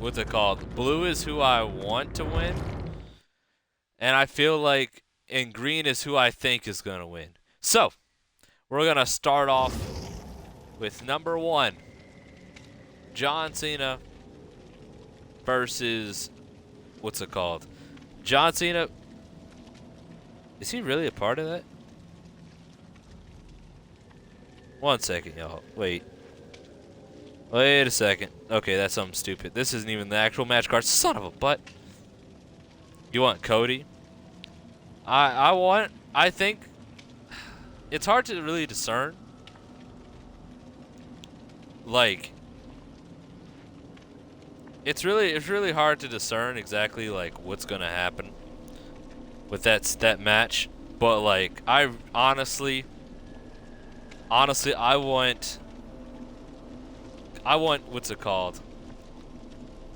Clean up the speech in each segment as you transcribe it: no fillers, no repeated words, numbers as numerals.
what's it called? Blue is who I want to win, and I feel like and green is who I think is gonna win. So we're gonna start off with number 1, John Cena versus what's it called? John Cena. Is he really a part of that? One second, y'all. Wait. Wait a second. Okay, that's something stupid. This isn't even the actual match card. Son of a butt. You want Cody? I think it's hard to really discern. Like it's really hard to discern exactly like what's going to happen with that match, but like I honestly I want what's it called?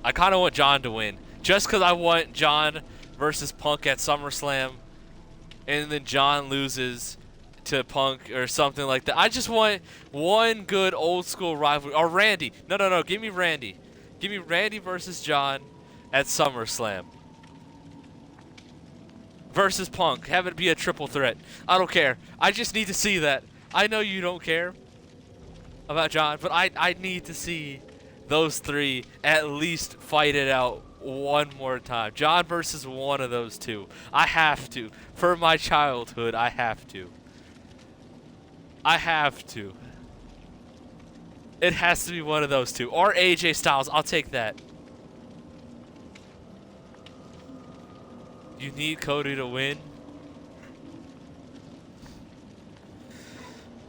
I kind of want John to win. Just because I want John versus Punk at SummerSlam, and then John loses to Punk or something like that. I just want one good old school rivalry. Or Randy. No. Give me Randy. Give me Randy versus John at SummerSlam. Versus Punk. Have it be a triple threat. I don't care. I just need to see that. I know you don't care about John, but I need to see those three at least fight it out one more time. John versus one of those two. I have to. For my childhood, I have to. I have to. It has to be one of those two. Or AJ Styles. I'll take that. You need Cody to win?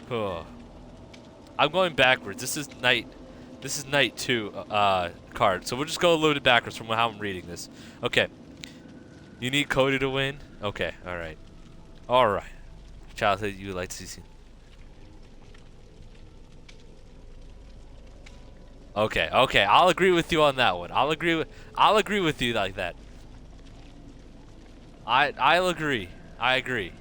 Oh. I'm going backwards. This is night 2 card. So we'll just go a little bit backwards from how I'm reading this. Okay. You need Cody to win? Okay. All right. All right. Childhood you would like to see. Okay. Okay. I'll agree with you on that one. I'll agree with you like that. I'll agree. I agree.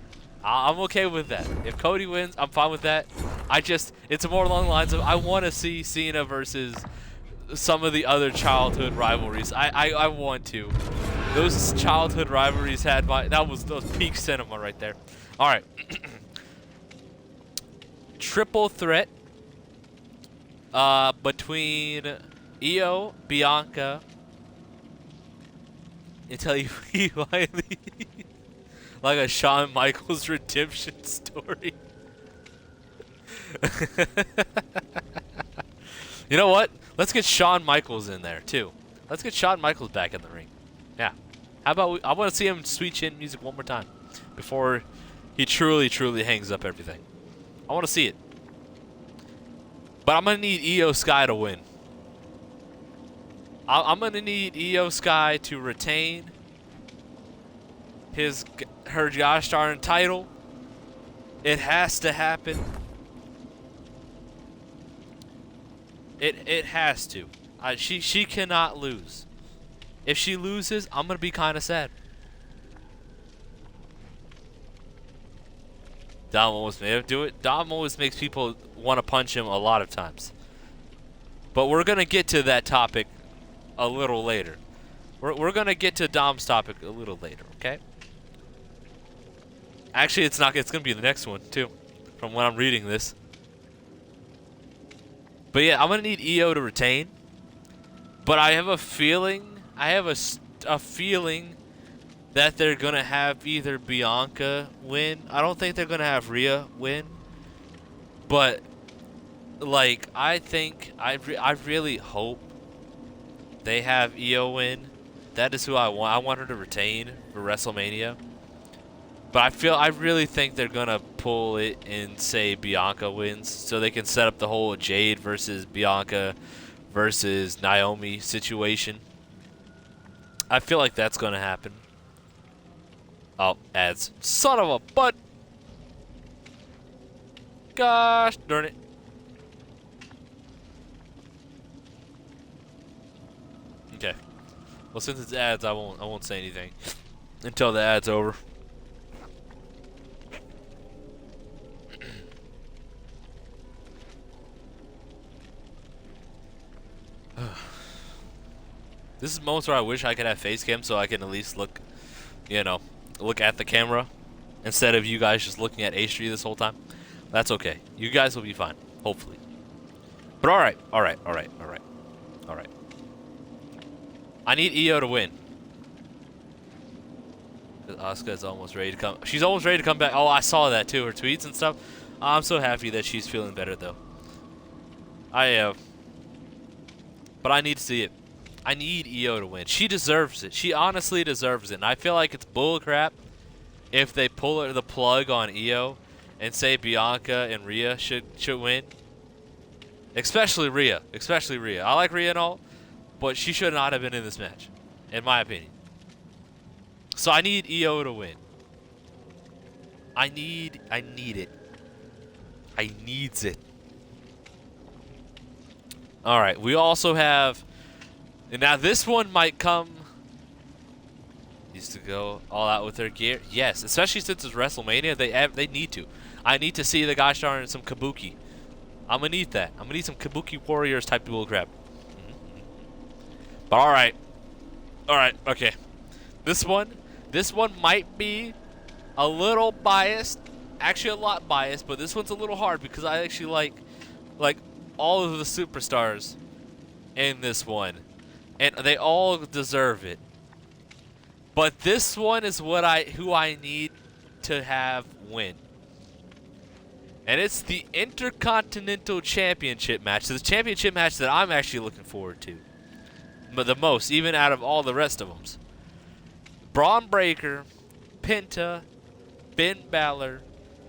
I'm okay with that. If Cody wins, I'm fine with that. It's more along the lines of I want to see Cena versus some of the other childhood rivalries. I want to. Those childhood rivalries that was peak cinema right there. All right. Triple threat between Io, Bianca, until you finally like a Shawn Michaels redemption story. You know what? Let's get Shawn Michaels in there too. Let's get Shawn Michaels back in the ring. Yeah. How about I want to see him sweet chin music one more time before he truly hangs up everything. I want to see it. But I'm gonna need Io Sky to win. I'm gonna need Io Sky to retain her Josh Darn title. It has to happen. It has to. She cannot lose. If she loses, I'm gonna be kind of sad. Dom almost made him do it. Dom always makes people want to punch him a lot of times. But we're gonna get to that topic a little later. We're gonna get to Dom's topic a little later, okay? Actually, it's not. It's gonna be the next one too, from when I'm reading this. But yeah, I'm gonna need Io to retain. But I have a feeling. I have a feeling that they're gonna have either Bianca win. I don't think they're gonna have Rhea win. But like, I think I really hope they have Io win. That is who I want. I want her to retain for WrestleMania. But I really think they're gonna pull it and say Bianca wins, so they can set up the whole Jade versus Bianca versus Naomi situation. I feel like that's gonna happen. Oh, ads. Son of a butt! Gosh darn it. Okay. Well, since it's ads, I won't say anything until the ad's over. This is moments where I wish I could have face cam so I can at least look, look at the camera instead of you guys just looking at A-Street this whole time. That's okay. You guys will be fine, hopefully. But all right. I need Io to win. Asuka's almost ready to come. She's almost ready to come back. Oh, I saw that too. Her tweets and stuff. I'm so happy that she's feeling better though. But I need to see it. I need Io to win. She deserves it. She honestly deserves it. And I feel like it's bullcrap if they pull the plug on Io and say Bianca and Rhea should win. Especially Rhea. I like Rhea and all, but she should not have been in this match, in my opinion. So I need Io to win. I need it. I needs it. All right, we also have, and now this one might come. Needs to go all out with their gear. Yes, especially since it's WrestleMania, they need to. I need to see the gosh darn some Kabuki. I'm gonna need that. I'm gonna need some Kabuki Warriors type of bull crap. But all right, okay. This one might be a little biased, actually a lot biased, but this one's a little hard because I actually like all of the superstars in this one, and they all deserve it. But this one is who I need to have win. And it's the Intercontinental Championship match. So the championship match that I'm actually looking forward to. But the most, even out of all the rest of them. Braun Breaker, Penta, Ben Balor,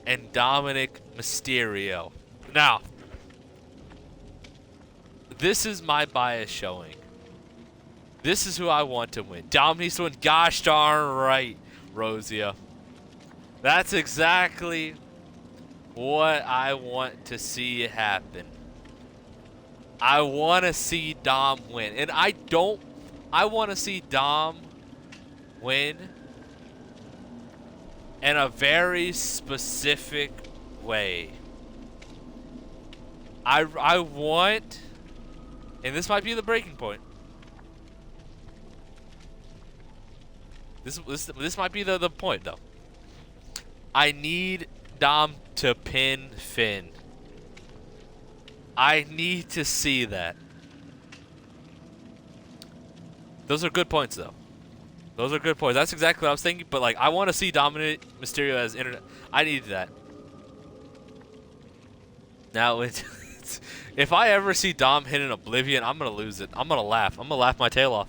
and Dominic Mysterio. Now, this is my bias showing. This is who I want to win. Dom needs to win. Gosh darn right, Rosia. That's exactly what I want to see happen. I want to see Dom win. And I want to see Dom win in a very specific way. I want, and this might be the breaking point. This might be the point though. I need Dom to pin Finn. I need to see that. Those are good points though. Those are good points. That's exactly what I was thinking. But like, I want to see Dominic Mysterio as internet. I need that. Now, if I ever see Dom hit an Oblivion, I'm gonna lose it. I'm gonna laugh. I'm gonna laugh my tail off.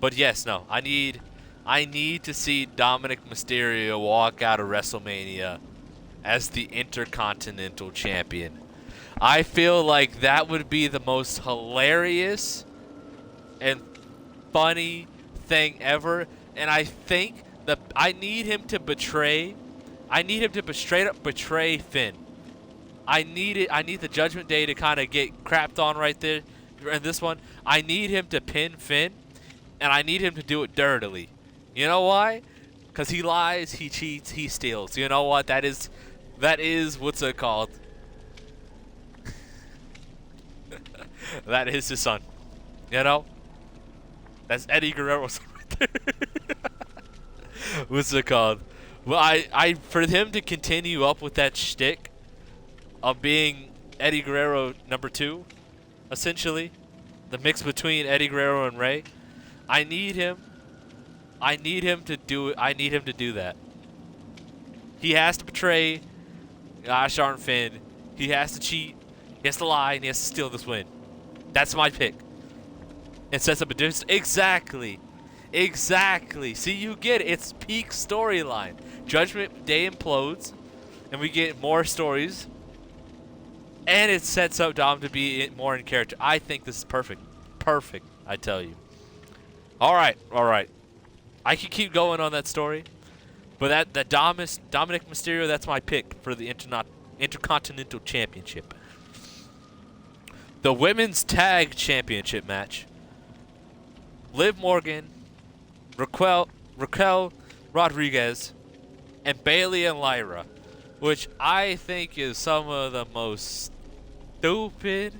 But yes, no. I need to see Dominic Mysterio walk out of WrestleMania as the Intercontinental Champion. I feel like that would be the most hilarious and funny thing ever. And I think that I need him to straight up betray Finn. I need the Judgment Day to kind of get crapped on right there in this one. I need him to pin Finn, and I need him to do it dirtily. You know why? Because he lies, he cheats, he steals. You know what? That is what's it called? That is his son. You know? That's Eddie Guerrero's son right there. What's it called? Well, I for him to continue up with that shtick of being Eddie Guerrero #2, essentially, the mix between Eddie Guerrero and Rey, I need him to do it. I need him to do that. He has to betray gosh darn Finn. He has to cheat. He has to lie, and he has to steal this win. That's my pick. It sets up a difference. Exactly. See, you get it. It's peak storyline. Judgment Day implodes, and we get more stories. And it sets up Dom to be more in character. I think this is perfect. Perfect, I tell you. All right. I could keep going on that story, but that Dominic Mysterio, that's my pick for the Intercontinental Championship. The Women's Tag Championship match. Liv Morgan, Raquel Rodriguez, and Bayley and Lyra, which I think is some of the most stupid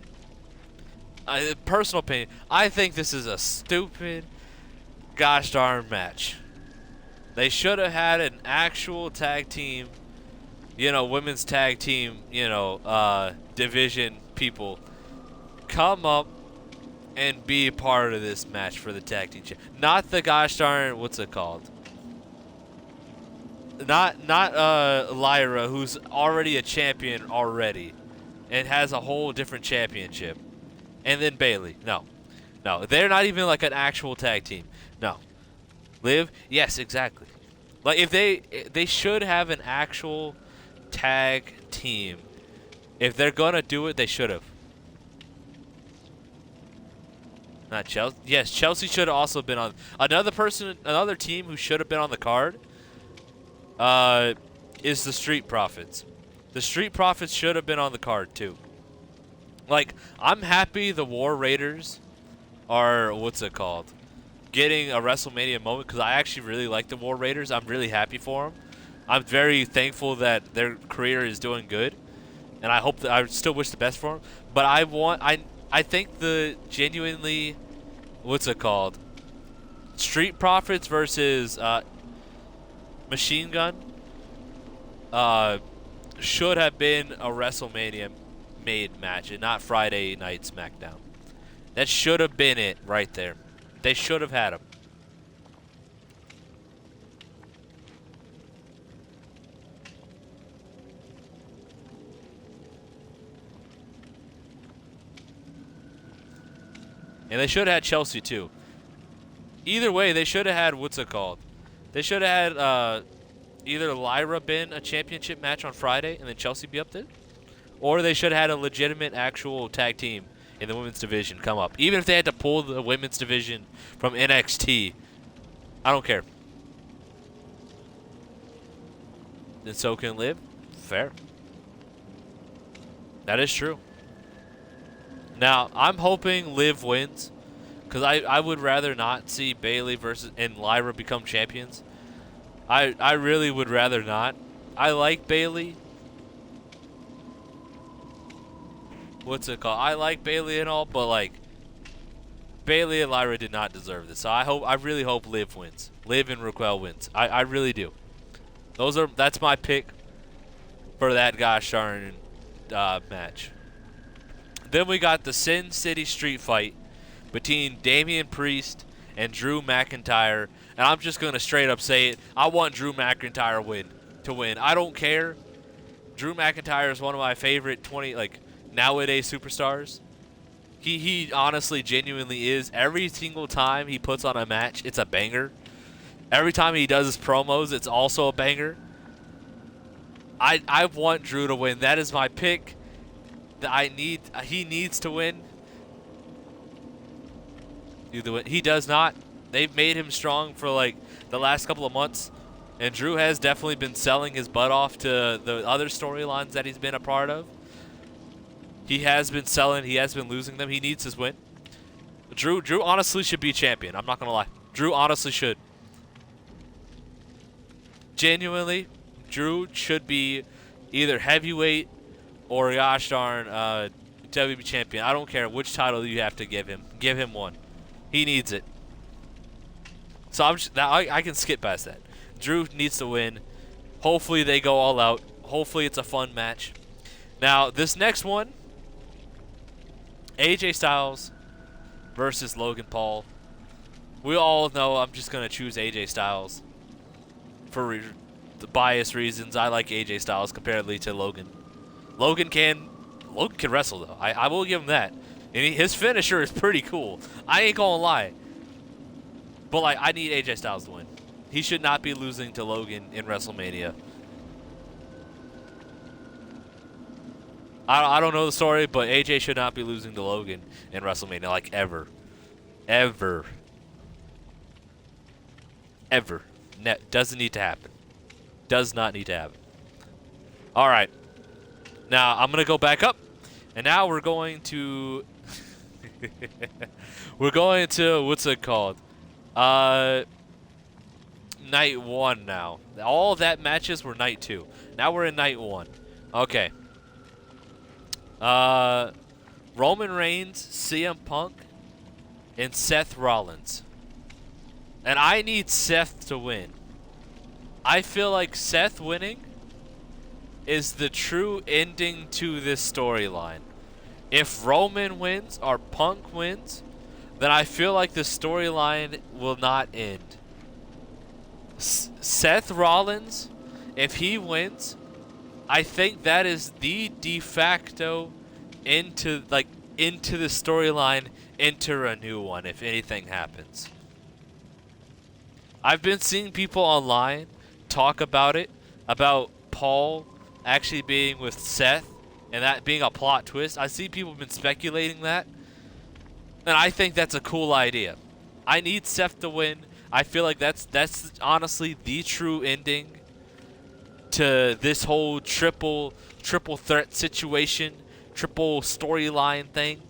Personal opinion, I think this is a stupid gosh darn match. They should have had an actual tag team, women's tag team, division people come up and be a part of this match for the tag team. Not the gosh darn, what's it called? Not Lyra, who's already a champion already, and has a whole different championship. And then Bailey. No. No, they're not even like an actual tag team. No. Liv? Yes, exactly. Like if they should have an actual tag team. If they're gonna do it, they should have. Not Chelsea. Yes, Chelsea should have also been on. Another team who should have been on the card. Is the Street Profits. The Street Profits should have been on the card too. Like, I'm happy the War Raiders are, what's it called, getting a WrestleMania moment, because I actually really like the War Raiders. I'm really happy for them. I'm very thankful that their career is doing good, and I hope that I still wish the best for them. But I think the genuinely, what's it called, Street Profits versus Machine Gun should have been a WrestleMania made match and not Friday Night SmackDown. That should have been it right there. They should have had him. And they should have had Chelsea too. Either way, they should have had, what's it called? They should have had either Lyra been a championship match on Friday and then Chelsea be up there, or they should have had a legitimate actual tag team in the women's division come up. Even if they had to pull the women's division from NXT, I don't care. And so can Liv. Fair. That is true. Now, I'm hoping Liv wins, because I would rather not see Bailey and Lyra become champions. I really would rather not. I like Bailey. What's it called? I like Bailey and all, but like Bailey and Lyra did not deserve this. So I really hope Liv wins. Liv and Raquel wins. I really do. That's my pick for that gosh darn match. Then we got the Sin City Street Fight between Damian Priest and Drew McIntyre. And I'm just going to straight up say it. I want Drew McIntyre to win. I don't care. Drew McIntyre is one of my favorite nowadays superstars. He honestly, genuinely is. Every single time he puts on a match, it's a banger. Every time he does his promos, it's also a banger. I want Drew to win. That is my pick. He needs to win. He does not. They've made him strong for like the last couple of months, and Drew has definitely been selling his butt off to the other storylines that he's been a part of. He has been selling. He has been losing them. He needs his win. Drew honestly should be champion. I'm not gonna lie. Drew honestly should. Genuinely, Drew should be either heavyweight or gosh darn WWE champion. I don't care which title you have to give him. Give him one. He needs it. So I can skip past that. Drew needs to win. Hopefully they go all out. Hopefully it's a fun match. Now this next one, AJ Styles versus Logan Paul. We all know I'm just gonna choose AJ Styles for the bias reasons. I like AJ Styles comparatively to Logan. Logan can wrestle though. I will give him that. And his finisher is pretty cool. I ain't gonna lie. But like, I need AJ Styles to win. He should not be losing to Logan in WrestleMania. I don't know the story, but AJ should not be losing to Logan in WrestleMania, like ever. Ever. Ever. Doesn't need to happen. Does not need to happen. Alright. Now, I'm going to go back up. And now we're going to... we're going to... What's it called? Night 1 now. All that matches were night 2. Now we're in night 1. Okay. Roman Reigns, CM Punk, and Seth Rollins. And I need Seth to win. I feel like Seth winning is the true ending to this storyline. If Roman wins or Punk wins, then I feel like the storyline will not end. Seth Rollins, if he wins, I think that is the de facto into the storyline, enter a new one if anything happens. I've been seeing people online talk about it, about Paul actually being with Seth and that being a plot twist. I see people have been speculating that, and I think that's a cool idea. I need Seth to win. I feel like that's honestly the true ending to this whole triple threat situation, triple storyline thing.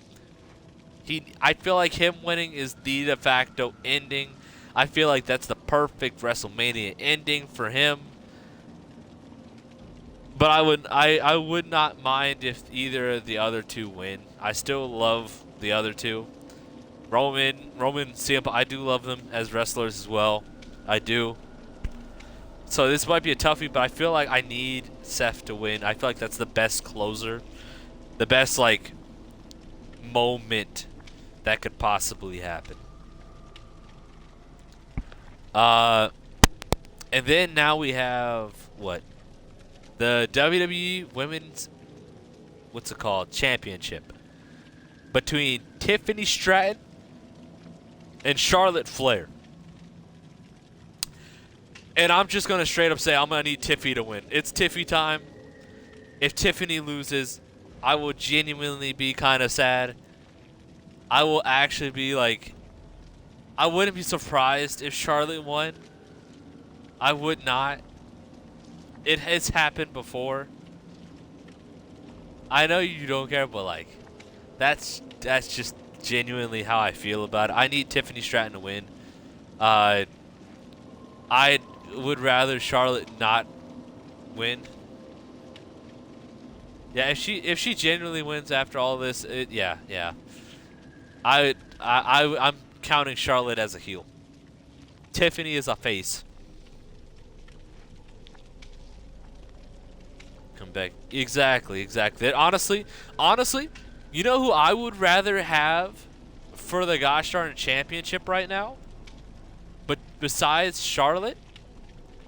I feel like him winning is the de facto ending. I feel like that's the perfect WrestleMania ending for him. But I would not mind if either of the other two win. I still love the other two. Roman, CM, I do love them as wrestlers as well. I do. So this might be a toughie, but I feel like I need Seth to win. I feel like that's the best closer, the best like moment that could possibly happen. And then now we have what? The WWE Women's, what's it called? Championship between Tiffany Stratton and Charlotte Flair. And I'm just going to straight up say I'm going to need Tiffy to win. It's Tiffy time. If Tiffany loses, I will genuinely be kind of sad. I will actually be like, I wouldn't be surprised if Charlotte won. I would not. It has happened before. I know you don't care, but like, that's just genuinely how I feel about it. I need Tiffany Stratton to win. I would rather Charlotte not win. Yeah, if she genuinely wins after all this, yeah. I'm counting Charlotte as a heel. Tiffany is a face. Come back. Exactly. Honestly, you know who I would rather have for the gosh darn championship right now? But besides Charlotte,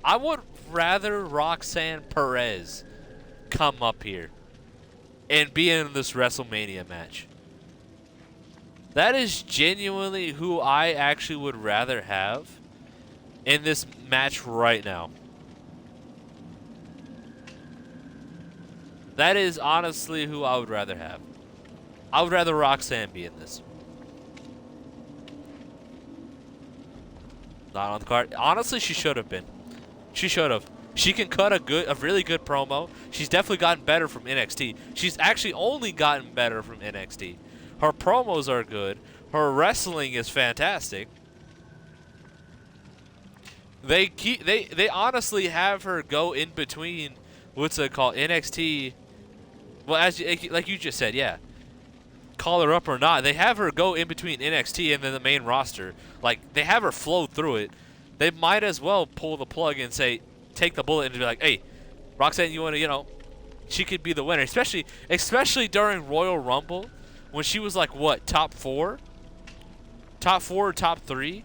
I would rather Roxanne Perez come up here and be in this WrestleMania match. That is genuinely who I actually would rather have in this match right now. That is honestly who I would rather have. I would rather Roxanne be in this. Not on the card. Honestly, she should have been. She should have. She can cut a really good promo. She's definitely gotten better from NXT. She's actually only gotten better from NXT. Her promos are good. Her wrestling is fantastic. They honestly have her go in between what's it called, NXT. Well, like you just said, yeah. Call her up or not, they have her go in between NXT and then the main roster. Like, they have her flow through it. They might as well pull the plug and say, take the bullet and be like, hey, Roxanne, you want to, she could be the winner. Especially during Royal Rumble when she was like, what, top 4? Top 4 or top 3?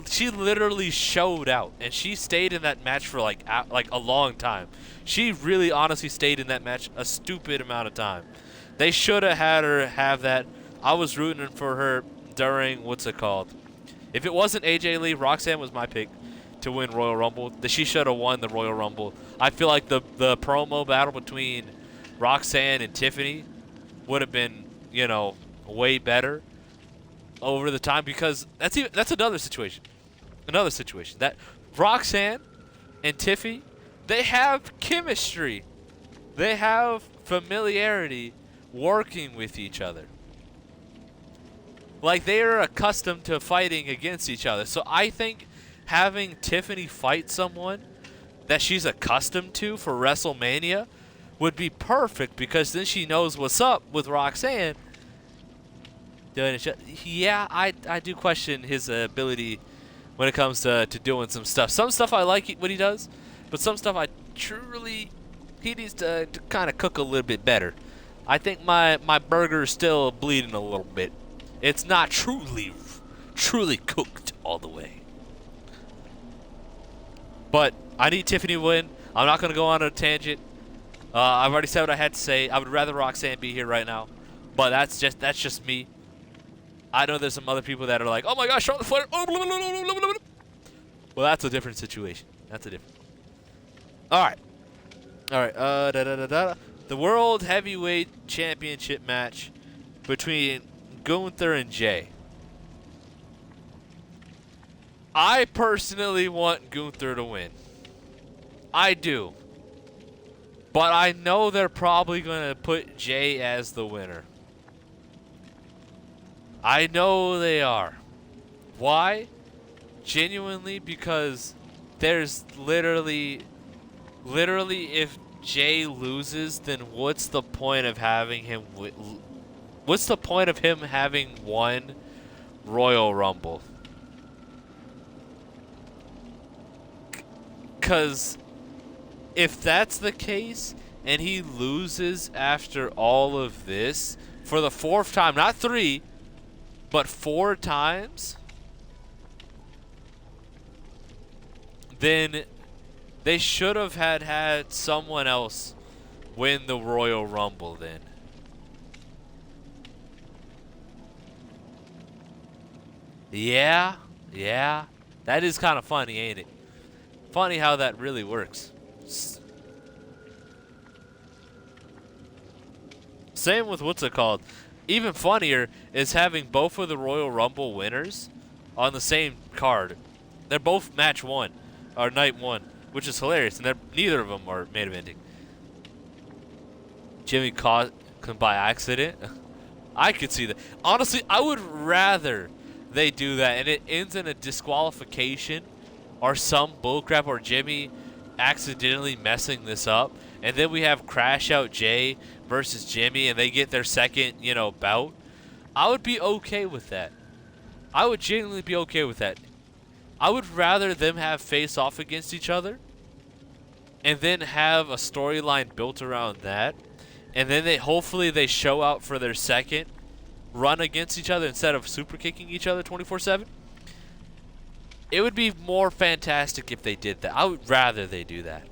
She literally showed out, and she stayed in that match for like a long time. She really honestly stayed in that match a stupid amount of time. They should have had her have that. I was rooting for her during, what's it called? If it wasn't AJ Lee, Roxanne was my pick to win Royal Rumble. She should have won the Royal Rumble. I feel like the promo battle between Roxanne and Tiffany would have been, way better over the time, because that's another situation. That Roxanne and Tiffy, they have chemistry. They have familiarity working with each other. Like, they are accustomed to fighting against each other. So I think having Tiffany fight someone that she's accustomed to for WrestleMania would be perfect because then she knows what's up with Roxanne. Yeah, I do question his ability when it comes to doing some stuff. Some stuff I like what he does, but some stuff he needs to kind of cook a little bit better. I think my burger is still bleeding a little bit. It's not truly cooked all the way. But I need Tiffany to win. I'm not going to go on a tangent. I've already said what I had to say. I would rather Roxanne be here right now. But that's just me. I know there's some other people that are like, oh my gosh, Charlotte Flair. Oh, blah, blah, blah, blah, blah, blah. Well, that's a different situation. All right. The World Heavyweight Championship match between Gunther and Jay. I personally want Gunther to win. I do. But I know they're probably going to put Jay as the winner. I know they are. Why? Genuinely because there's literally if Jay loses, then what's the point of having him having won Royal Rumble? Cuz if that's the case and he loses after all of this for the 4th time, not 3, but 4 times, then they should have had someone else win the Royal Rumble then. Yeah. That is kind of funny, ain't it? Funny how that really works. Same with what's it called. Even funnier is having both of the Royal Rumble winners on the same card. They're both match 1 or night 1, which is hilarious, and neither of them are main eventing. Jimmy caught by accident. I could see that. Honestly, I would rather they do that and it ends in a disqualification or some bullcrap or Jimmy accidentally messing this up, and then we have Crash Out Jay versus Jimmy and they get their second, bout. I would be okay with that. I would genuinely be okay with that. I would rather them have face off against each other and then have a storyline built around that, and then hopefully they show out for their second run against each other instead of super kicking each other 24/7. It would be more fantastic if they did that. I would rather they do that.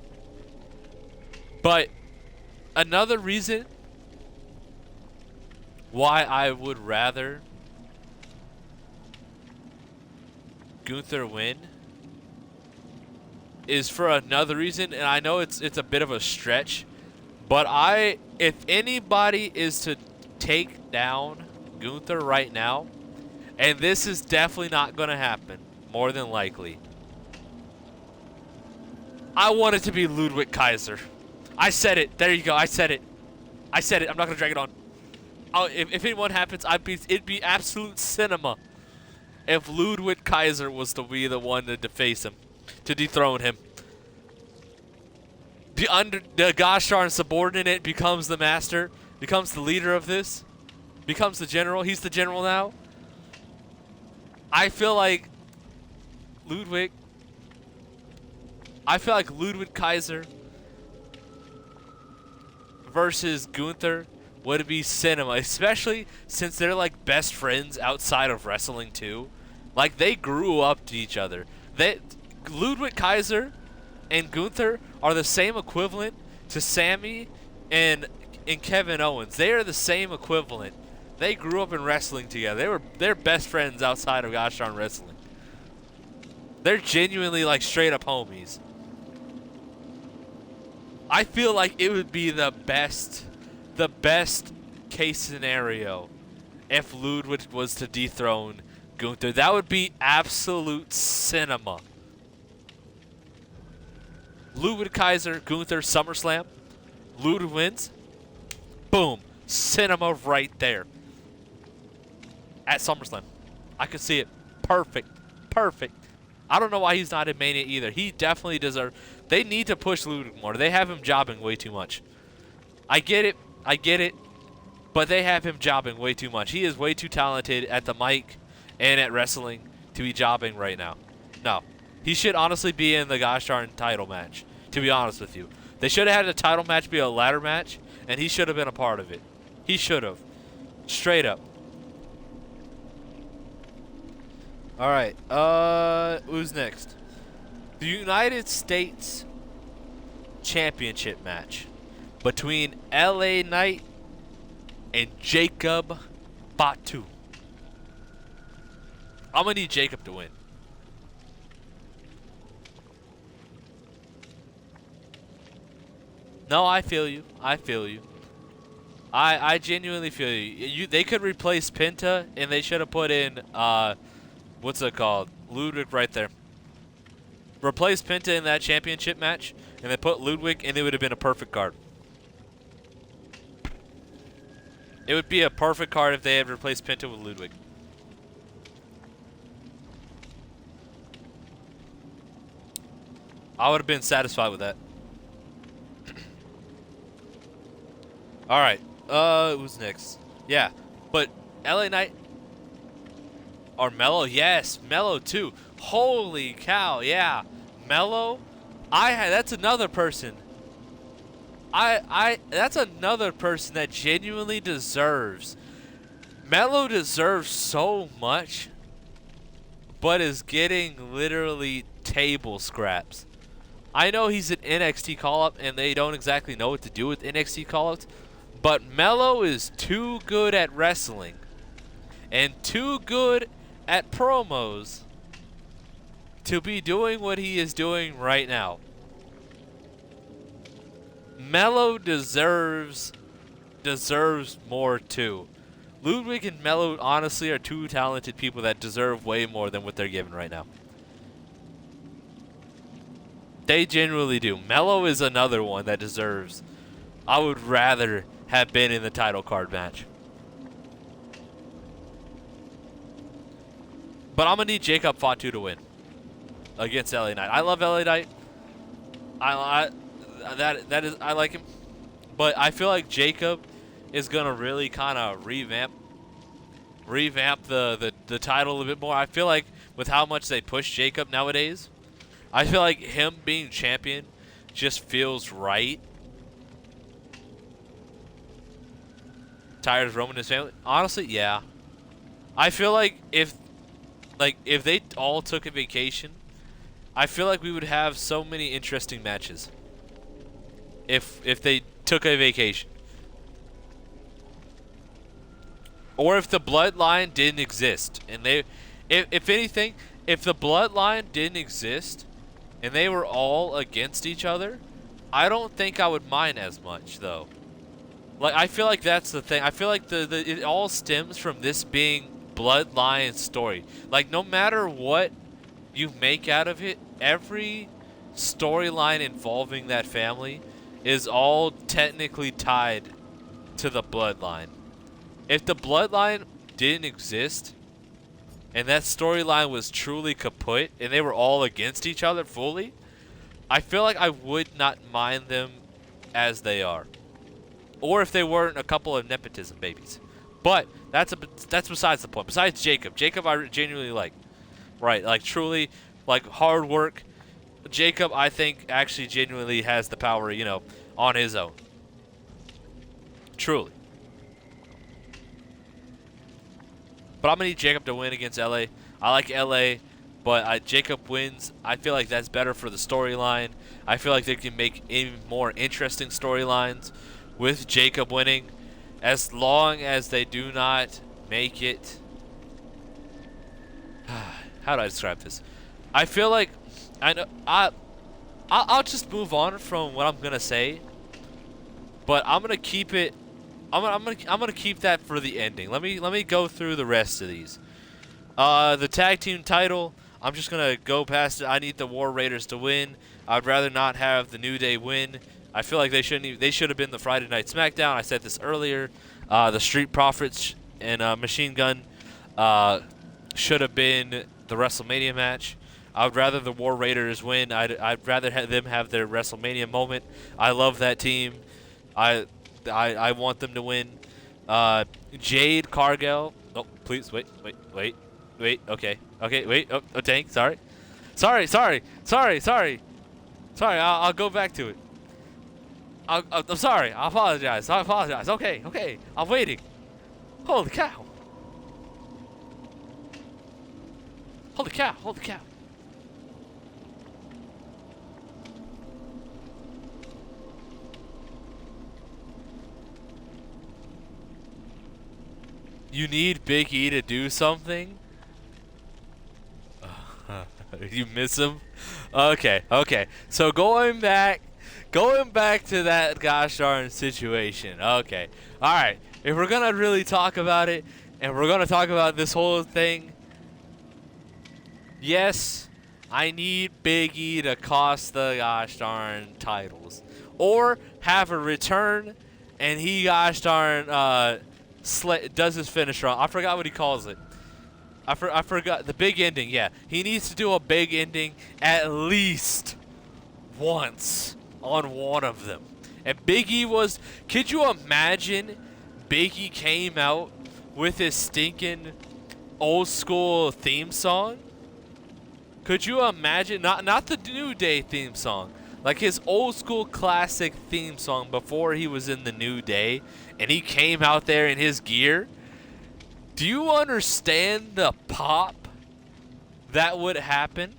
But another reason why I would rather Gunther win is for another reason, and I know it's a bit of a stretch, but if anybody is to take down Gunther right now, and this is definitely not going to happen, more than likely, I want it to be Ludwig Kaiser. I said it. There you go. I said it. I'm not going to drag it on. If anyone happens, it'd be absolute cinema if Ludwig Kaiser was to be the one to face him, to dethrone him. The gosh darn subordinate becomes the master, becomes the leader of this, becomes the general. He's the general now. I feel like Ludwig Kaiser versus Gunther would be cinema, especially since they're like best friends outside of wrestling too. Like they grew up to each other. Ludwig Kaiser and Gunther are the same equivalent to Sammy and Kevin Owens. They are the same equivalent. They grew up in wrestling together. They're best friends outside of gosh darn wrestling. They're genuinely like straight up homies. I feel like it would be the best case scenario if Ludwig was to dethrone Gunther. That would be absolute cinema. Ludwig Kaiser, Gunther, SummerSlam. Ludwig wins. Boom. Cinema right there. At SummerSlam. I could see it. Perfect. I don't know why he's not in Mania either. He definitely deserves. They need to push Ludwig more. They have him jobbing way too much. I get it. I get it. But they have him jobbing way too much. He is way too talented at the mic and at wrestling to be jobbing right now. No. He should honestly be in the gosh darn title match, to be honest with you. They should have had the title match be a ladder match, and he should have been a part of it. He should have. Straight up. Alright, who's next? The United States Championship match between LA Knight and Jacob Fatu. I'm going to need Jacob to win. No, I feel you. I feel you. I genuinely feel you. They could replace Penta, and they should have put in, what's it called? Ludwig right there. Replace Penta in that championship match, and then put Ludwig, and it would have been a perfect card. It would be a perfect card if they had replaced Penta with Ludwig. I would have been satisfied with that. Alright, who's next? Yeah, but LA Knight or Mello? Yes, Mello too. Holy cow, yeah. Mello, that's another person. That's another person that genuinely deserves. Mello deserves so much, but is getting literally table scraps. I know he's an NXT call-up, and they don't exactly know what to do with NXT call-ups, but Mello is too good at wrestling and too good at promos to be doing what he is doing right now. Mello deserves more too. Ludwig and Mello honestly are two talented people that deserve way more than what they're given right now. They genuinely do. Mello is another one that deserves. I would rather have been in the title card match. But I'm going to need Jacob Fatu to win against LA Knight. I love LA Knight. I like him. But I feel like Jacob is going to really kind of revamp the title a little bit more. I feel like with how much they push Jacob nowadays, I feel like him being champion just feels right. Tired of Roman and his family? Honestly, yeah. I feel like if they all took a vacation, I feel like we would have so many interesting matches. If they took a vacation. Or if the bloodline didn't exist and if anything, if the bloodline didn't exist and they were all against each other, I don't think I would mind as much though. Like, I feel like that's the thing. I feel like it all stems from this being bloodline story. Like, no matter what you make out of it, every storyline involving that family is all technically tied to the bloodline. If the bloodline didn't exist and that storyline was truly kaput and they were all against each other fully, I feel like I would not mind them as they are. Or if they weren't a couple of nepotism babies. But that's besides the point. Besides Jacob I genuinely like. Right, like truly, like hard work. Jacob, I think, actually genuinely has the power, on his own. Truly. But I'm going to need Jacob to win against LA. I like LA, but Jacob wins. I feel like that's better for the storyline. I feel like they can make even more interesting storylines with Jacob winning, as long as they do not make it. How do I describe this? I feel like I'll just move on from what I'm gonna say, but I'm gonna keep it. I'm gonna keep that for the ending. Let me go through the rest of these. The tag team title, I'm just gonna go past it. I need the War Raiders to win. I'd rather not have the New Day win. I feel like they should have been the Friday Night SmackDown. I said this earlier. The Street Profits and Machine Gun should have been the WrestleMania match. I would rather the War Raiders win. I'd rather have them have their WrestleMania moment. I love that team. I want them to win. Jade Cargill. Oh, please wait. Okay. Wait. Oh, dang. Sorry. I'll go back to it. I'm sorry. I apologize. Okay. I'm waiting. Holy cow. Holy cow. You need Big E to do something? You miss him? Okay. So going back to that gosh darn situation. Okay. Alright. If we're gonna really talk about it, and we're gonna talk about this whole thing, yes, I need Big E to cost the gosh darn titles. Or have a return and he gosh darn does his finish wrong. I forgot what he calls it. I forgot the big ending. Yeah, he needs to do a big ending at least once on one of them. And Big E was. Could you imagine? Big E came out with his stinking old school theme song. Could you imagine? Not the New Day theme song. Like his old school classic theme song before he was in the New Day, and he came out there in his gear. Do you understand the pop that would happen?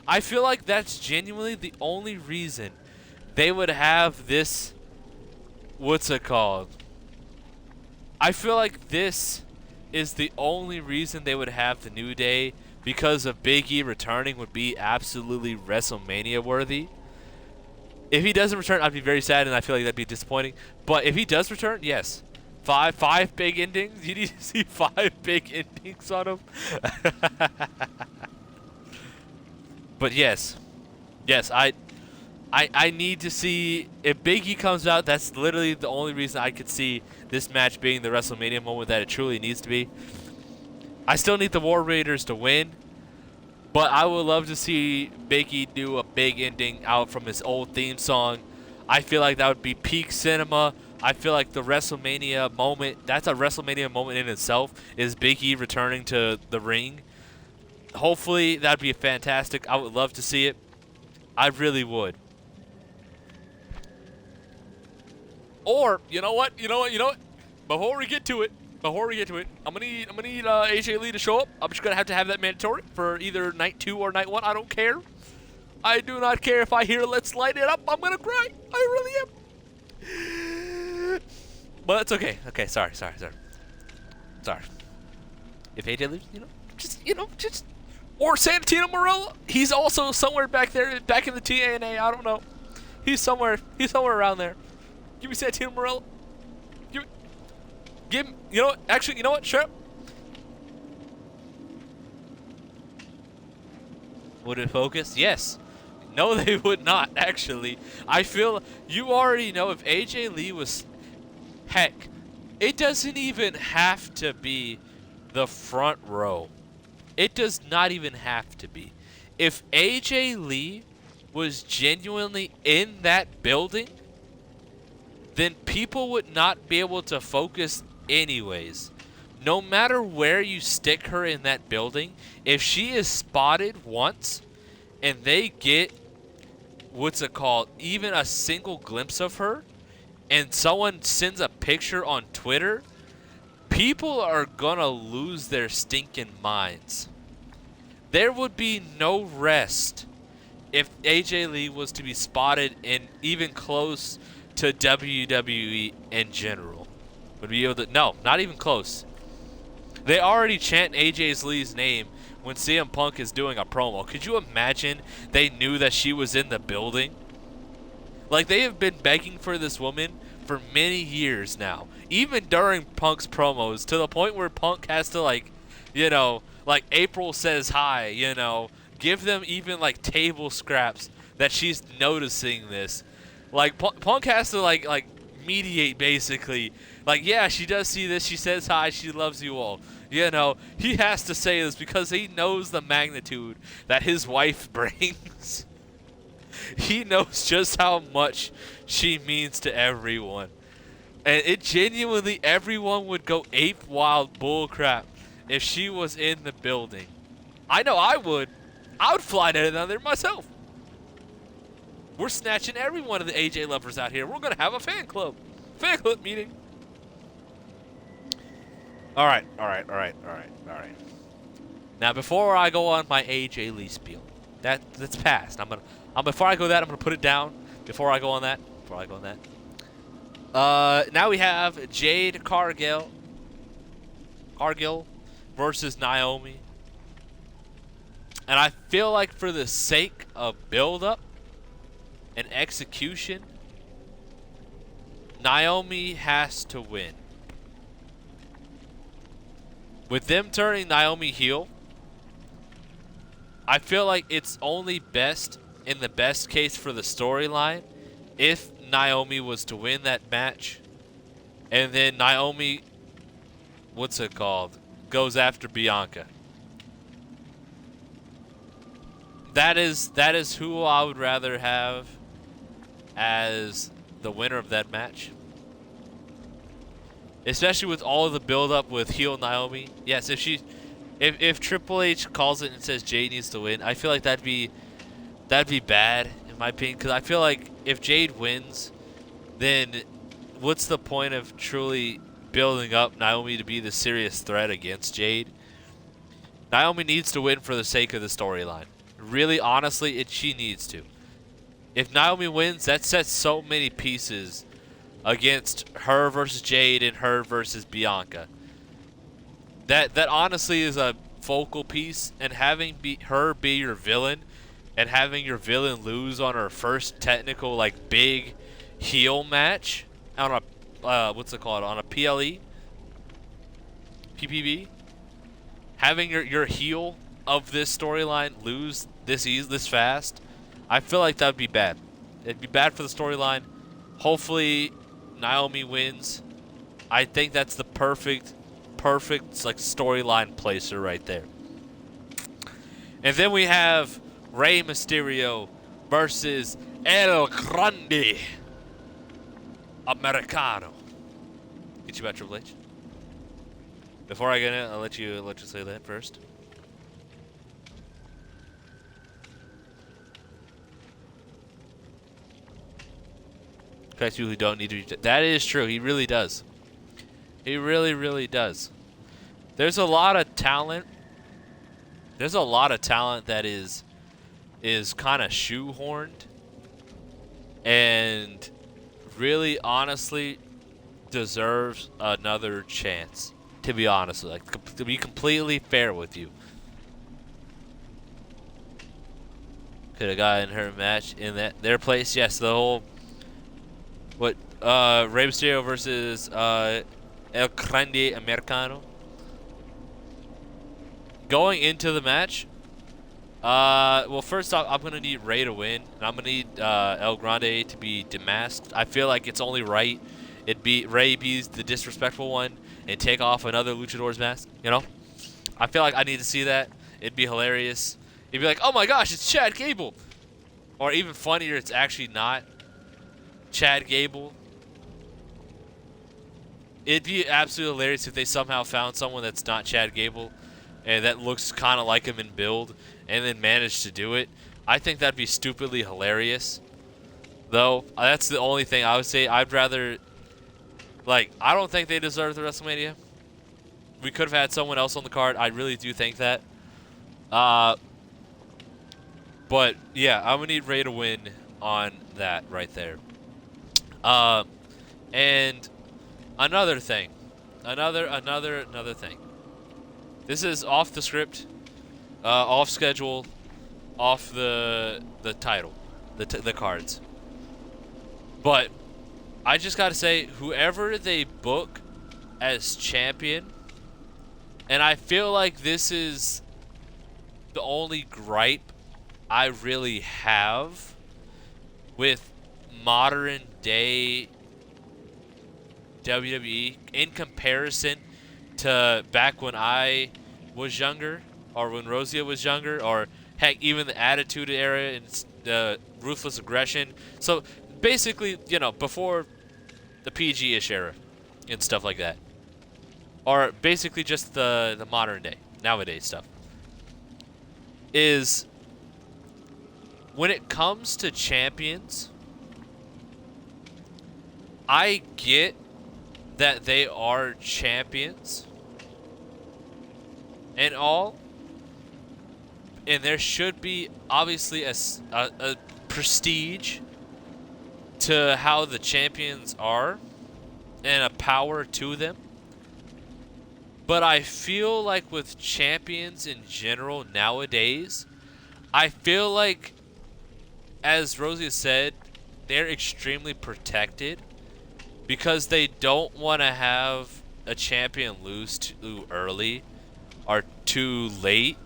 I feel like that's genuinely the only reason they would have this. What's it called? I feel like this is the only reason they would have the New Day, because of Big E returning would be absolutely WrestleMania worthy. If he doesn't return, I'd be very sad, and I feel like that'd be disappointing. But if he does return, yes. Five big endings? You need to see 5 big endings on him? But yes. I need to see, if Big E comes out, that's literally the only reason I could see this match being the WrestleMania moment that it truly needs to be. I still need the War Raiders to win, but I would love to see Big E do a big ending out from his old theme song. I feel like that would be peak cinema. I feel like the WrestleMania moment, that's a WrestleMania moment in itself, is Big E returning to the ring. Hopefully, that'd be fantastic. I would love to see it. I really would. Or, you know what? Before we get to it, I'm gonna need AJ Lee to show up. I'm just gonna have to have that mandatory for either night 2 or night 1. I don't care. I do not care if I hear "Let's Light It Up." I'm gonna cry. I really am. But it's okay. Okay, sorry. If AJ leaves, just or Santino Marella. He's also somewhere back there, back in the TNA. I don't know. He's somewhere around there. Give me Santino Marella. Give him, you know what? Shut up. Would it focus? Yes. No, they would not, actually. I feel you already know if AJ Lee was... Heck, it doesn't even have to be the front row. It does not even have to be. If AJ Lee was genuinely in that building, then people would not be able to focus anyways. No matter where you stick her in that building, if she is spotted once and they get, even a single glimpse of her, and someone sends a picture on Twitter, people are gonna lose their stinking minds. There would be no rest if AJ Lee was to be spotted in even close to WWE in general. Would be able to, no, not even close. They already chant AJ Lee's name when CM Punk is doing a promo. Could you imagine they knew that she was in the building? Like, they have been begging for this woman for many years now. Even during Punk's promos, to the point where Punk has to, like April says hi, give them even, like, table scraps that she's noticing this. Like, Punk has to, like mediate, basically. Like, yeah, she does see this. She says hi. She loves you all. He has to say this because he knows the magnitude that his wife brings. He knows just how much she means to everyone. And it genuinely, everyone would go ape wild bullcrap if she was in the building. I know I would. I would fly down there myself. We're snatching every one of the AJ lovers out here. We're going to have a fan club. Fan club meeting. All right. Now, before I go on my AJ Lee spiel, that's past. Before I go that, I'm gonna put it down. Before I go on that. Now we have Jade Cargill versus Naomi, and I feel like for the sake of build-up and execution, Naomi has to win. With them turning Naomi heel, I feel like it's only best in the best case for the storyline if Naomi was to win that match, and then Naomi, goes after Bianca. That is who I would rather have as the winner of that match. Especially with all of the build-up with heel Naomi. Yes, if Triple H calls it and says Jade needs to win, I feel like that'd be bad in my opinion. Because I feel like if Jade wins, then what's the point of truly building up Naomi to be the serious threat against Jade? Naomi needs to win for the sake of the storyline. Really, honestly, she needs to. If Naomi wins, that sets so many pieces against her versus Jade and her versus Bianca. That honestly is a focal piece, and having her be your villain and having your villain lose on her first technical big heel match on a on a PLE PPV, having your heel of this storyline lose this fast, I feel like that would be bad. It'd be bad for the storyline. Hopefully Naomi wins. I think that's the perfect storyline placer right there. And then we have Rey Mysterio versus El Grande Americano. Get you about Triple H. Before I get in, I'll let you say that first. In fact, you who don't need to. That is true. He really does. He really, really does. There's a lot of talent. There's a lot of talent that is kind of shoehorned and really, honestly, deserves another chance. To be honest, to be completely fair with you, could have gotten her match in their place. Yes, the whole Rey Mysterio versus El Grande Americano. Going into the match, well, first off, I'm gonna need Rey to win, and I'm gonna need El Grande to be demasked. I feel like it's only right Rey be the disrespectful one and take off another luchador's mask. You know, I feel like I need to see that. It'd be hilarious. It'd be like, oh my gosh, it's Chad Gable, or even funnier, it's actually not Chad Gable. It'd be absolutely hilarious if they somehow found someone that's not Chad Gable and that looks kind of like him in build and then managed to do it. I think that'd be stupidly hilarious. Though, that's the only thing I would say. I'd rather, I don't think they deserve the WrestleMania. We could have had someone else on the card. I really do think that. But, yeah, I'm going to need Rey to win on that right there. And another thing. Another thing. This is off the script, off schedule, off the title, the cards. But I just gotta say, whoever they book as champion, and I feel like this is the only gripe I really have with modern day WWE in comparison to back when I was younger, or when Rosia was younger, or heck, even the Attitude Era and Ruthless Aggression. So basically, you know, before the PG-ish era and stuff like that, or basically just the modern day, nowadays stuff, is when it comes to champions, I get that they are champions and all, and there should be obviously a prestige to how the champions are and a power to them. But I feel like with champions in general nowadays, I feel like, as Rosie said, they're extremely protected because they don't want to have a champion lose too early or too late.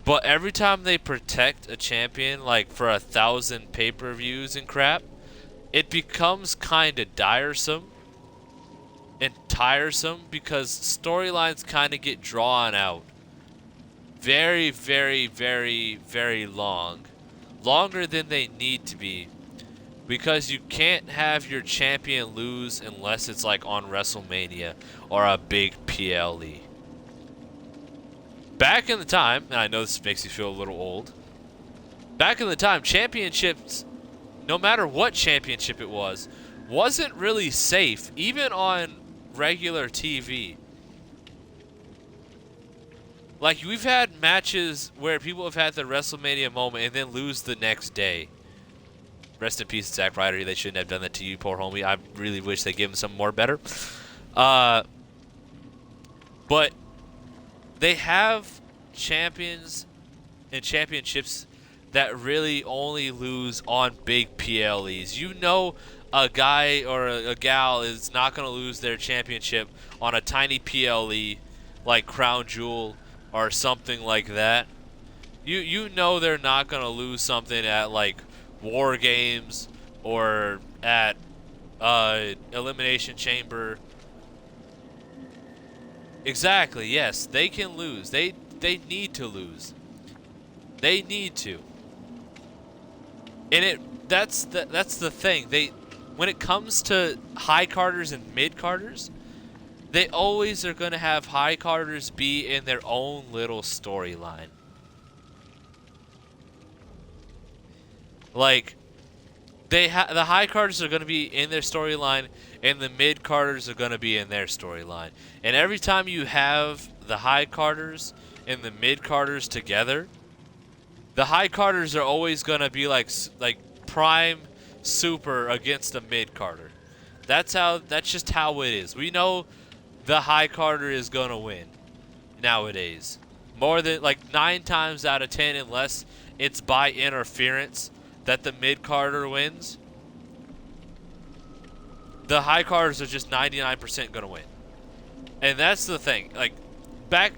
But every time they protect a champion, like for 1,000 pay-per-views and crap, it becomes kind of tiresome because storylines kind of get drawn out very, very, very, very long. Longer than they need to be. Because you can't have your champion lose unless it's like on WrestleMania or a big PLE. Back in the time, and I know this makes you feel a little old, back in the time, championships, no matter what championship it was, wasn't really safe, even on regular TV. Like, we've had matches where people have had the WrestleMania moment and then lose the next day. Rest in peace, Zack Ryder. They shouldn't have done that to you, poor homie. I really wish they gave him something more better. But they have champions and championships that really only lose on big PLEs. You know a guy or a gal is not going to lose their championship on a tiny PLE like Crown Jewel or something like that. You know they're not going to lose something at like War Games or at Elimination Chamber. Exactly, yes, they can lose. They need to lose. They need to. And that's the thing. When it comes to high carders and mid carders, they always are going to have high carders be in their own little storyline. Like, the high carders are going to be in their storyline, and the mid carders are going to be in their storyline. And every time you have the high carders and the mid carders together, the high carders are always going to be like prime super against a mid carder. That's just how it is. We know the high carder is going to win nowadays. More than like 9 times out of 10, unless it's by interference that the mid carder wins, the high carders are just 99% going to win. And that's the thing. Like, back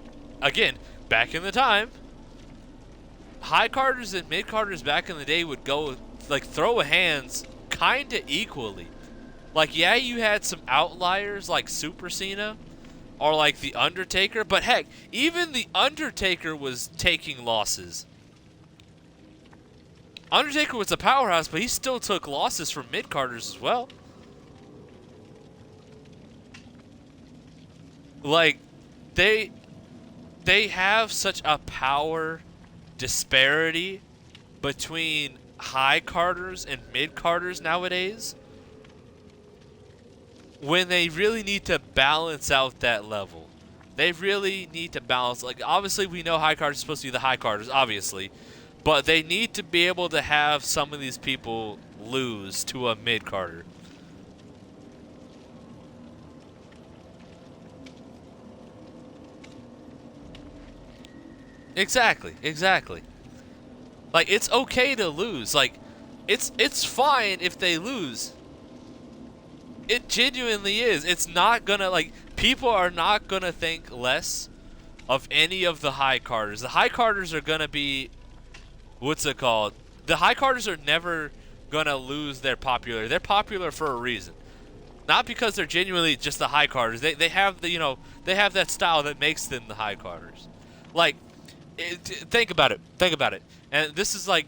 in the time, high carders and mid carders back in the day would go like throw hands kind of equally. Like, yeah, you had some outliers like Super Cena or like The Undertaker, but heck, even The Undertaker was taking losses. Undertaker was a powerhouse, but he still took losses from mid-carders as well. Like, they have such a power disparity between high carders and mid carders nowadays, when they really need to balance out that level. They really need to balance. Like, obviously we know high carders are supposed to be the high carders, obviously, but they need to be able to have some of these people lose to a mid carder. Exactly. Like, it's okay to lose. Like, it's fine if they lose. It genuinely is. It's not gonna, like, people are not gonna think less of any of the high carders. The high carders are gonna be, what's it called? The high carders are never gonna lose their popularity. They're popular for a reason. Not because they're genuinely just the high carders. They have the, they have that style that makes them the high carders. Like, think about it. And this is like,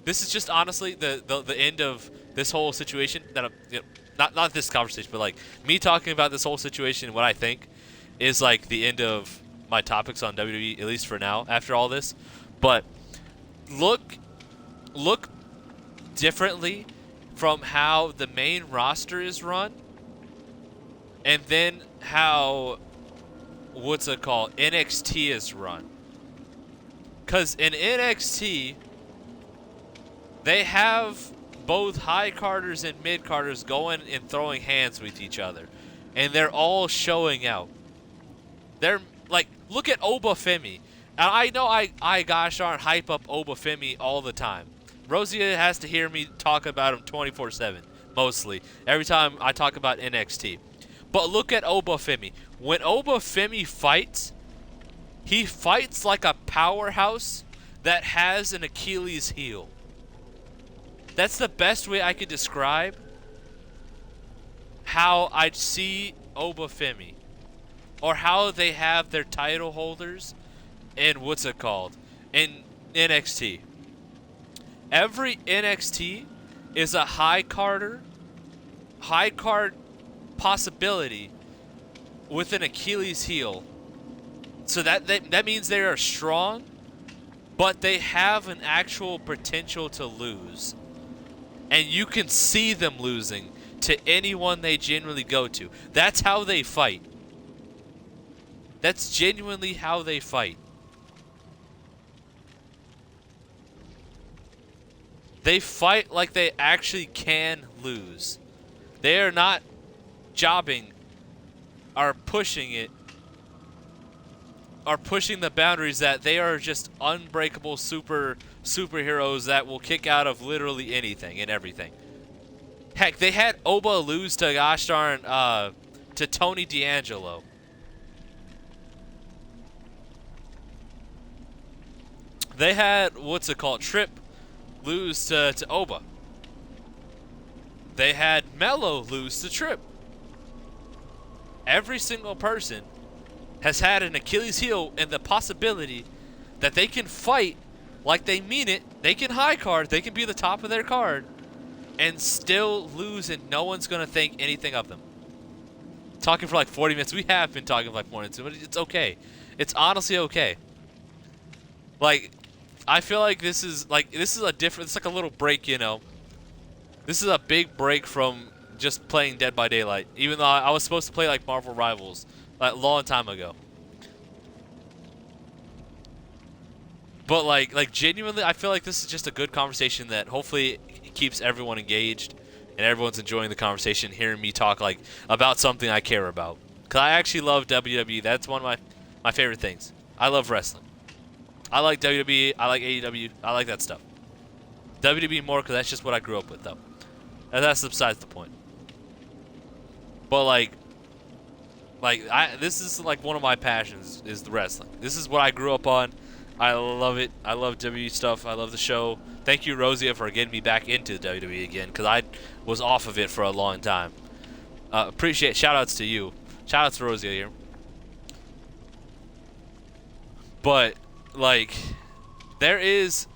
this is just honestly the end of this whole situation. That I'm, not this conversation, but like me talking about this whole situation. What I think is like the end of my topics on WWE, at least for now. After all this, but look differently from how the main roster is run, and then how what's it called, NXT is run. Because in NXT, they have both high carders and mid carders going and throwing hands with each other, and they're all showing out. They're like, look at Obafemi. And I know I gosh darn hype up Obafemi all the time. Rosie has to hear me talk about him 24/7, mostly every time I talk about NXT. But look at Obafemi. When Obafemi fights, he fights like a powerhouse that has an Achilles heel. That's the best way I could describe how I'd see Obafemi, or how they have their title holders in what's it called, in NXT. Every NXT is a high card possibility with an Achilles heel. So that means they are strong, but they have an actual potential to lose. And you can see them losing to anyone they genuinely go to. That's how they fight. That's genuinely how they fight. They fight like they actually can lose. They are not jobbing or pushing it, are pushing the boundaries that they are just unbreakable superheroes that will kick out of literally anything and everything. Heck, they had Oba lose to gosh darn to Tony D'Angelo. They had what's it called, Trip lose to Oba. They had Mello lose to Trip. Every single person has had an Achilles heel and the possibility that they can fight like they mean it. They can high card, they can be the top of their card, and still lose, and no one's going to think anything of them. Talking for like 40 minutes. We have been talking for like 40 minutes, but it's okay. It's honestly okay. Like, I feel like this is a different, it's like a little break, you know. This is a big break from just playing Dead by Daylight, even though I was supposed to play like Marvel Rivals like a long time ago. But like genuinely, I feel like this is just a good conversation that hopefully keeps everyone engaged and everyone's enjoying the conversation, hearing me talk like about something I care about. Cause I actually love WWE. That's one of my favorite things. I love wrestling. I like WWE. I like AEW. I like that stuff. WWE more because that's just what I grew up with, though. And that's besides the point. But this is like one of my passions is the wrestling. This is what I grew up on. I love it. I love WWE stuff. I love the show. Thank you, Rosia, for getting me back into WWE again, because I was off of it for a long time. Appreciate. Shout outs to you. Shout outs to Rosia here. But like, there's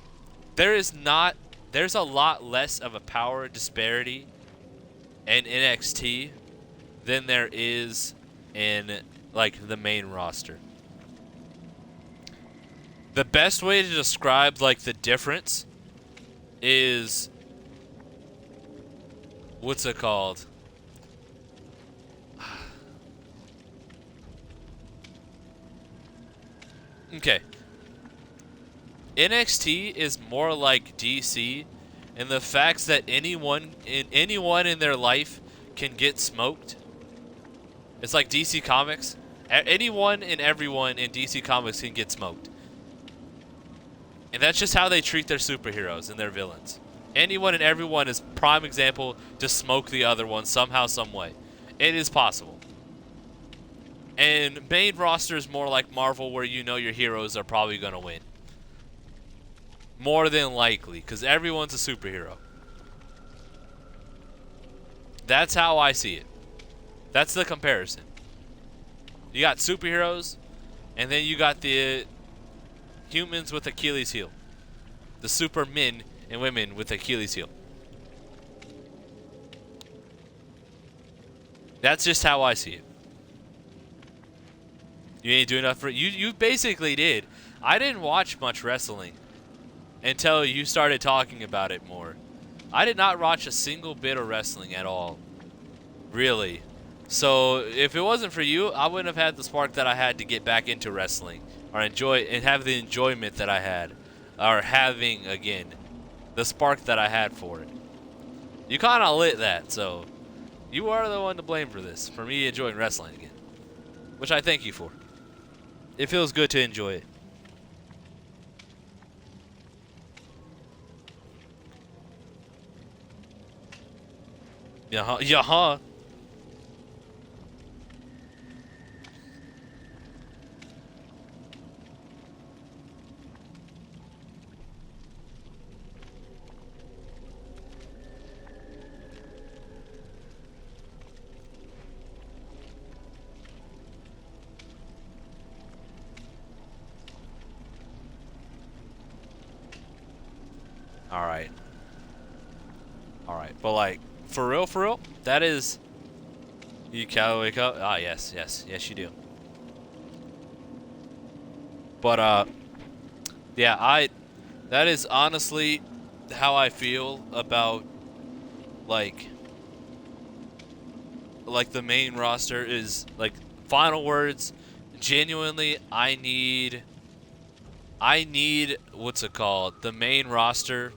a lot less of a power disparity in NXT than there is in like the main roster. The best way to describe like the difference is what's it called? Okay. NXT is more like DC in the fact that anyone in their life can get smoked. It's like DC Comics. Anyone and everyone in DC Comics can get smoked. And that's just how they treat their superheroes and their villains. Anyone and everyone is prime example to smoke the other one somehow, some way. It is possible. And main roster is more like Marvel, where you know your heroes are probably going to win. More than likely, because everyone's a superhero. That's how I see it. That's the comparison. You got superheroes, and then you got the humans with Achilles heel. The supermen, and women with Achilles heel. That's just how I see it. You ain't doing enough for you. You basically did. I didn't watch much wrestling until you started talking about it more. I did not watch a single bit of wrestling at all, really. So if it wasn't for you, I wouldn't have had the spark that I had to get back into wrestling or enjoy and have the enjoyment that I had, or having again the spark that I had for it. You kind of lit that, so you are the one to blame for this, for me enjoying wrestling again, which I thank you for. It feels good to enjoy it. Yeah, yeah. All right. All right. But like, for real, that is. You can wake up. Ah, yes, you do. But yeah, that is honestly how I feel about like the main roster is like final words. Genuinely, I need what's it called? The main roster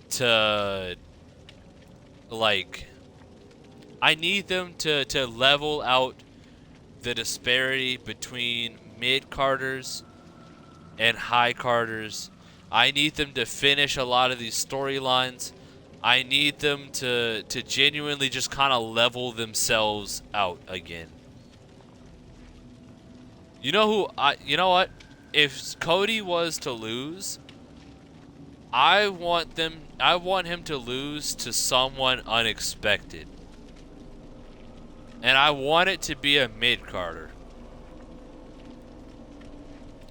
to like I need them to level out the disparity between mid-carders and high-carders. I need them to finish a lot of these storylines. I need them to genuinely just kind of level themselves out again. You know what? If Cody was to lose, I want him to lose to someone unexpected. And I want it to be a mid-carder.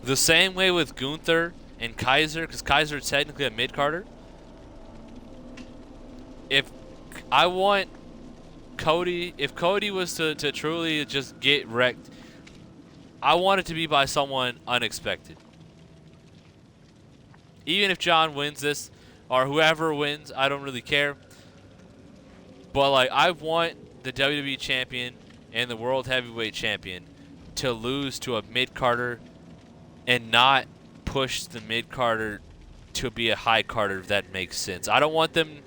The same way with Gunther and Kaiser, because Kaiser is technically a mid-carder. If Cody was to truly just get wrecked, I want it to be by someone unexpected. Even if John wins this, or whoever wins, I don't really care. But like, I want the WWE Champion and the World Heavyweight Champion to lose to a mid-carder and not push the mid-carder to be a high-carder, if that makes sense. I don't want them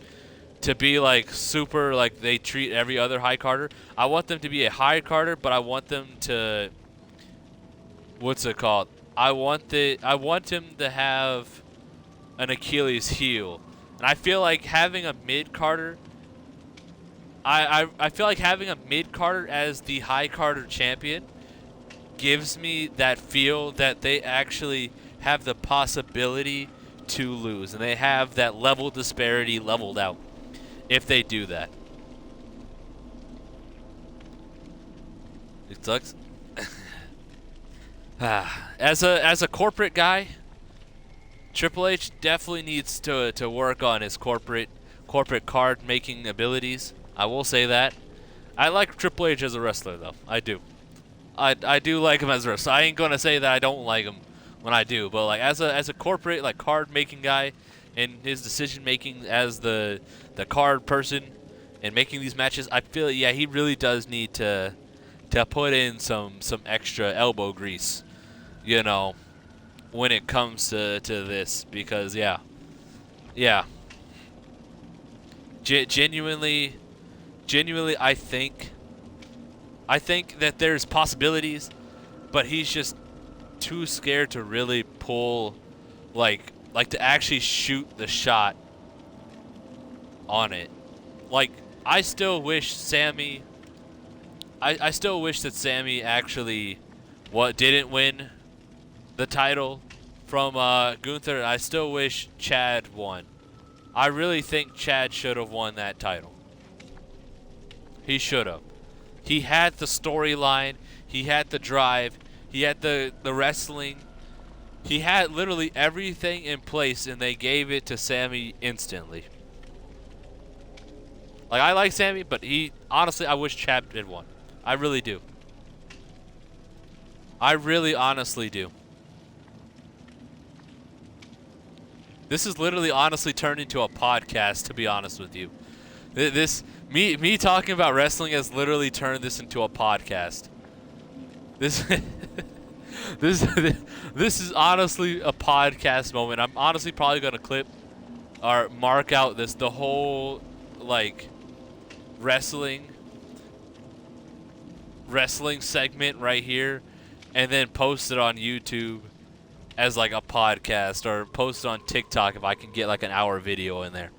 to be like super, like they treat every other high-carder. I want them to be a high-carder, but I want them to, what's it called? I want him to have an Achilles heel. And I feel like having a mid-carder, I feel like having a mid-carder as the high-carder champion gives me that feel that they actually have the possibility to lose. And they have that level disparity leveled out if they do that. It sucks. As a corporate guy, Triple H definitely needs to work on his corporate card making abilities. I will say that. I like Triple H as a wrestler, though. I do. I do like him as a wrestler. I ain't gonna say that I don't like him when I do, but like as a corporate like card making guy, and his decision making as the card person and making these matches, I feel he really does need to put in some extra elbow grease, you know, when it comes to this, because genuinely, I think that there's possibilities, but he's just too scared to really pull, like to actually shoot the shot on it. Like, I still wish Sammy. I still wish that Sammy actually didn't win the title from Gunther. I still wish Chad won. I really think Chad should have won that title. He should have. He had the storyline. He had the drive. He had the wrestling. He had literally everything in place, and they gave it to Sammy instantly. Like, I like Sammy, but honestly, I wish Chad did one. I really do. I really honestly do. This is literally honestly turned into a podcast, to be honest with you. Me talking about wrestling has literally turned this into a podcast. This this is honestly a podcast moment. I'm honestly probably gonna clip or mark out the whole like wrestling segment right here, and then post it on YouTube as like a podcast, or post it on TikTok if I can get like an hour video in there.